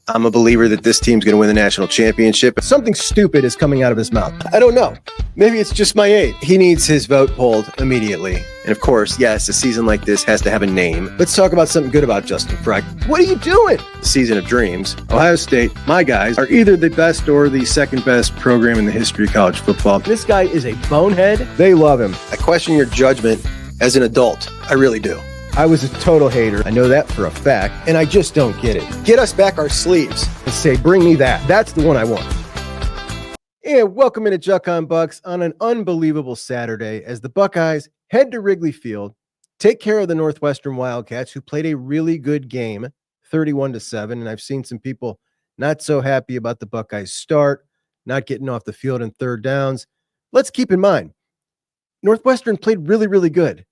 I'm a believer that this team's going to win the national championship. Something stupid is coming out of his mouth. I don't know. Maybe it's just my age. He needs his vote pulled immediately. And of course, yes, a season like this has to have a name. Let's talk about something good about Justin Freck. What are you doing? The season of dreams. Ohio State, my guys, are either the best or the second best program in the history of college football. This guy is a bonehead. They love him. I question your judgment as an adult. I really do. I was a total hater. I know that for a fact, and I just don't get it. Get us back our sleeves. And say, bring me that. That's the one I want. And welcome into Juckonbucks on an unbelievable Saturday as the Buckeyes head to Wrigley Field, take care of the Northwestern Wildcats, who played a really good game, 31-7. And I've seen some people not so happy about the Buckeyes start, not getting off the field in third downs. Let's keep in mind, Northwestern played really, really good,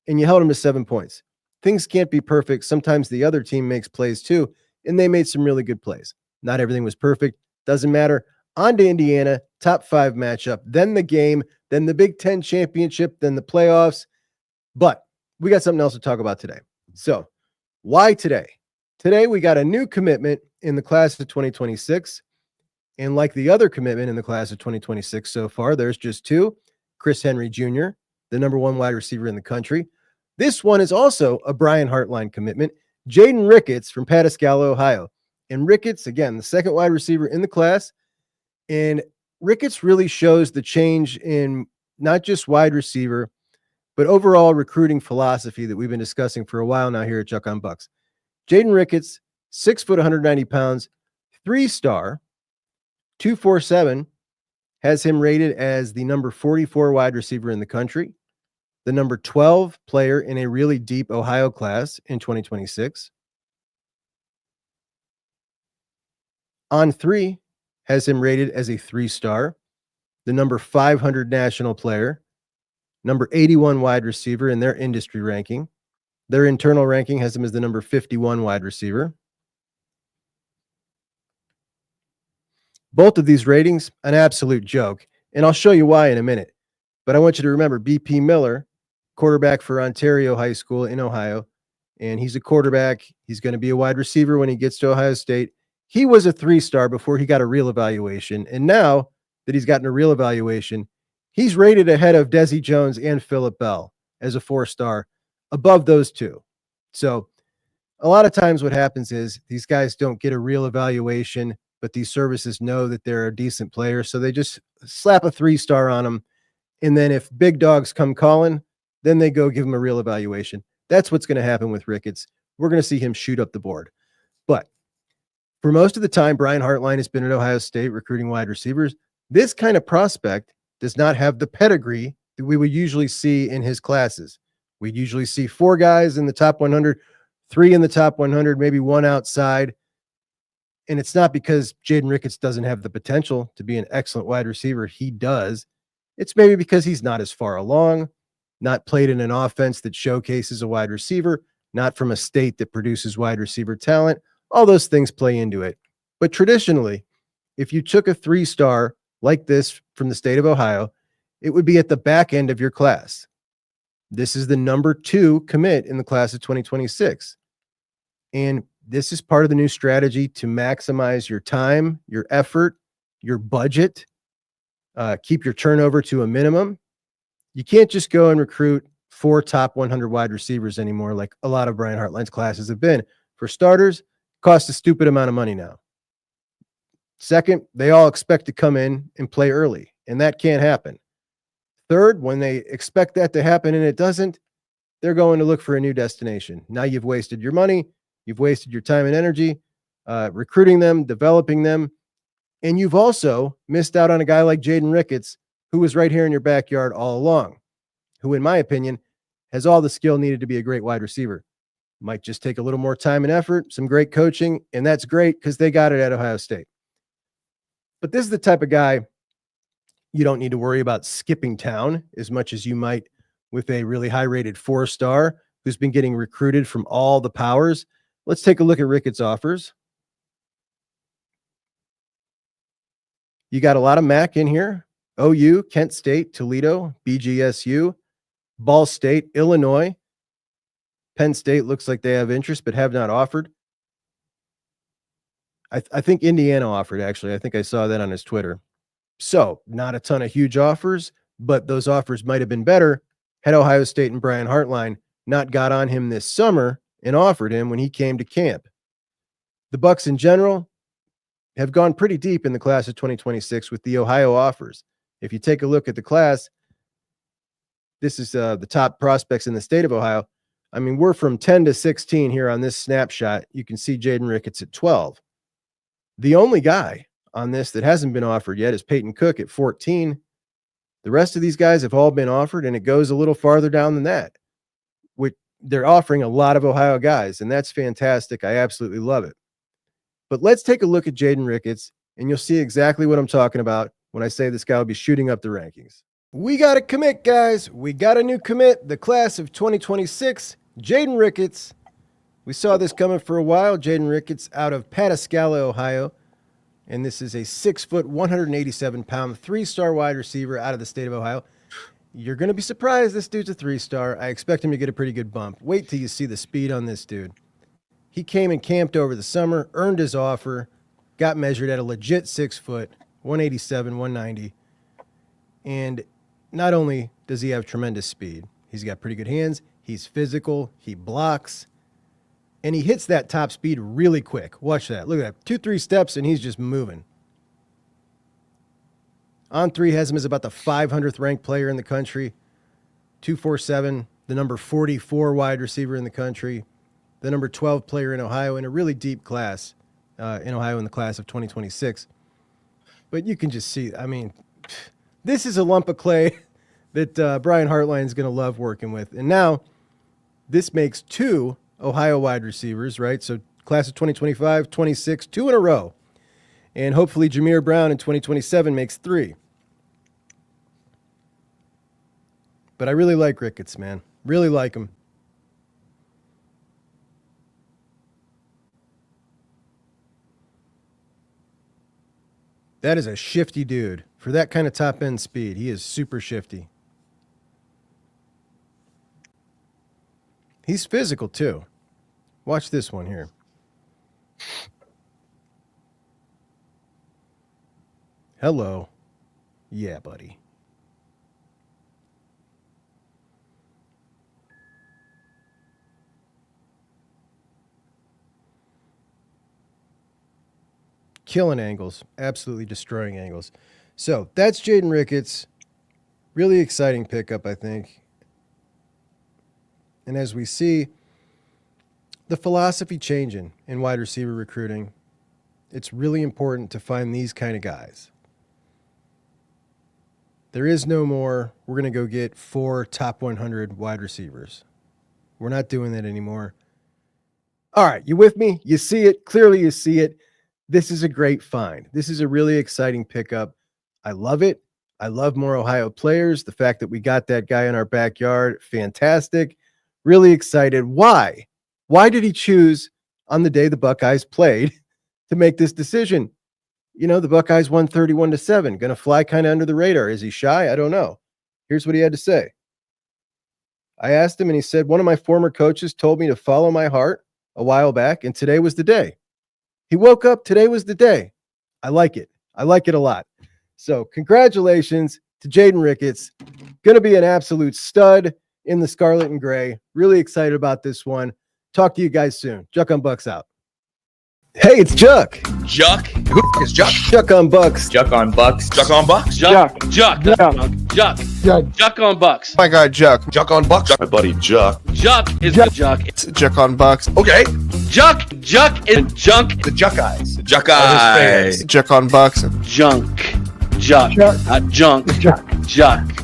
and you held them to 7 points. Things can't be perfect. Sometimes the other team makes plays too, and they made some really good plays. Not everything was perfect. Doesn't matter. On to Indiana, top 5 matchup, then the game, then the Big Ten championship, then the playoffs. But we got something else to talk about today. So why today? Today we got a new commitment in the class of 2026. And like the other commitment in the class of 2026 so far, there's just 2. Chris Henry Jr., the number 1 wide receiver in the country. This one is also a Brian Hartline commitment. Jaden Ricketts from Pataskala, Ohio. And Ricketts, again, the second wide receiver in the class. And Ricketts really shows the change in not just wide receiver, but overall recruiting philosophy that we've been discussing for a while now here at Juckonbucks. Jaden Ricketts, 6 foot, 190 pounds, 3-star, 247, has him rated as the number 44 wide receiver in the country, the number 12 player in a really deep Ohio class in 2026. On 3 has him rated as a 3-star, the number 500 national player, number 81 wide receiver in their industry ranking. Their internal ranking has him as the number 51 wide receiver. Both of these ratings, an absolute joke, and I'll show you why in a minute. But I want you to remember BP Miller, quarterback for Ontario High School in Ohio, and he's a quarterback. He's going to be a wide receiver when he gets to Ohio State. He was a 3-star before he got a real evaluation, and now that he's gotten a real evaluation, he's rated ahead of Desi Jones and Phillip Bell as a 4-star, above those 2. So a lot of times what happens is these guys don't get a real evaluation, but these services know that they're a decent player, so they just slap a 3-star on them, and then if big dogs come calling, then they go give him a real evaluation. That's what's going to happen with Ricketts. We're going to see him shoot up the board. But for most of the time, Brian Hartline has been at Ohio State recruiting wide receivers. This kind of prospect does not have the pedigree that we would usually see in his classes. We'd usually see 4 guys in the top 100, 3 in the top 100, maybe 1 outside. And it's not because Jaden Ricketts doesn't have the potential to be an excellent wide receiver. He does. It's maybe because he's not as far along, not played in an offense that showcases a wide receiver, not from a state that produces wide receiver talent. All those things play into it. But traditionally, if you took a 3-star like this from the state of Ohio, it would be at the back end of your class. This is the number 2 commit in the class of 2026. And this is part of the new strategy to maximize your time, your effort, your budget, keep your turnover to a minimum. You can't just go and recruit 4 top 100 wide receivers anymore, like a lot of Brian Hartline's classes have been. For starters, costs a stupid amount of money now. Second, they all expect to come in and play early, and that can't happen. Third, when they expect that to happen and it doesn't, they're going to look for a new destination. Now you've wasted your money, you've wasted your time and energy, recruiting them, developing them, and you've also missed out on a guy like Jaden Ricketts, who was right here in your backyard all along, who, in my opinion, has all the skill needed to be a great wide receiver. Might just take a little more time and effort, some great coaching, and that's great because they got it at Ohio State. But this is the type of guy you don't need to worry about skipping town as much as you might with a really high-rated 4-star who's been getting recruited from all the powers. Let's take a look at Ricketts' offers. You got a lot of MAC in here. OU, Kent State, Toledo, BGSU, Ball State, Illinois. Penn State looks like they have interest but have not offered. I think Indiana offered, actually. I think I saw that on his Twitter. So not a ton of huge offers, but those offers might have been better had Ohio State and Brian Hartline not got on him this summer and offered him when he came to camp. The Bucks in general have gone pretty deep in the class of 2026 with the Ohio offers. If you take a look at the class, this is the top prospects in the state of Ohio. I mean, we're from 10 to 16 here on this snapshot. You can see Jaden Ricketts at 12. The only guy on this that hasn't been offered yet is Peyton Cook at 14. The rest of these guys have all been offered, and it goes a little farther down than that. They're offering a lot of Ohio guys, and that's fantastic. I absolutely love it. But let's take a look at Jaden Ricketts, and you'll see exactly what I'm talking about when I say this guy will be shooting up the rankings. We got a commit, guys. We got a new commit, the class of 2026, Jaden Ricketts. We saw this coming for a while. Jaden Ricketts out of Pataskala, Ohio. And this is a 6 foot, 187 pound, 3-star wide receiver out of the state of Ohio. You're going to be surprised this dude's a 3-star. I expect him to get a pretty good bump. Wait till you see the speed on this dude. He came and camped over the summer, earned his offer, got measured at a legit 6 foot, 187, 190. And not only does he have tremendous speed, he's got pretty good hands, he's physical, he blocks, and he hits that top speed really quick. Watch that. Look at that. 2-3 steps, and he's just moving. On3 has him as about the 500th ranked player in the country. 247, the number 44 wide receiver in the country. The number 12 player in Ohio in a really deep class in Ohio in the class of 2026. But you can just see, I mean, this is a lump of clay that Brian Hartline is going to love working with. And now this makes 2 Ohio wide receivers, right? So class of 2025, 26, 2 in a row. And hopefully Jameer Brown in 2027 makes 3. But I really like Ricketts, man. Really like him. That is a shifty dude. For that kind of top-end speed, he is super shifty. He's physical, too. Watch this one here. Hello. Yeah, buddy. Killing angles. Absolutely destroying angles. So that's Jaden Ricketts. Really exciting pickup, I think. And as we see, the philosophy changing in wide receiver recruiting, it's really important to find these kind of guys. There is no more, we're going to go get 4 top 100 wide receivers. We're not doing that anymore. All right, you with me? You see it. Clearly you see it. This is a great find. This is a really exciting pickup. I love it. I love more Ohio players. The fact that we got that guy in our backyard, fantastic. Really excited. Why? Why did he choose on the day the Buckeyes played to make this decision? You know, the Buckeyes won 31-7. Going to fly kind of under the radar. Is he shy? I don't know. Here's what he had to say. I asked him and he said, one of my former coaches told me to follow my heart a while back, and today was the day. He woke up, today was the day. I like it. I like it a lot. So congratulations to Jaden Ricketts. Going to be an absolute stud in the scarlet and gray. Really excited about this one. Talk to you guys soon. Juckonbucks out. Hey, it's Juck. Juck? Who is Juck? Juckonbucks. Juckonbucks. Juckonbucks? Juck. Juckonbucks. My guy, Juck. Juckonbucks. My buddy Juck. Juck is the Juck. It's Juckonbucks. Okay. Juck is junk. The Juckeyes. The Juckeyes. Juckonbucks. Junk. Juck. Not junk. Juck.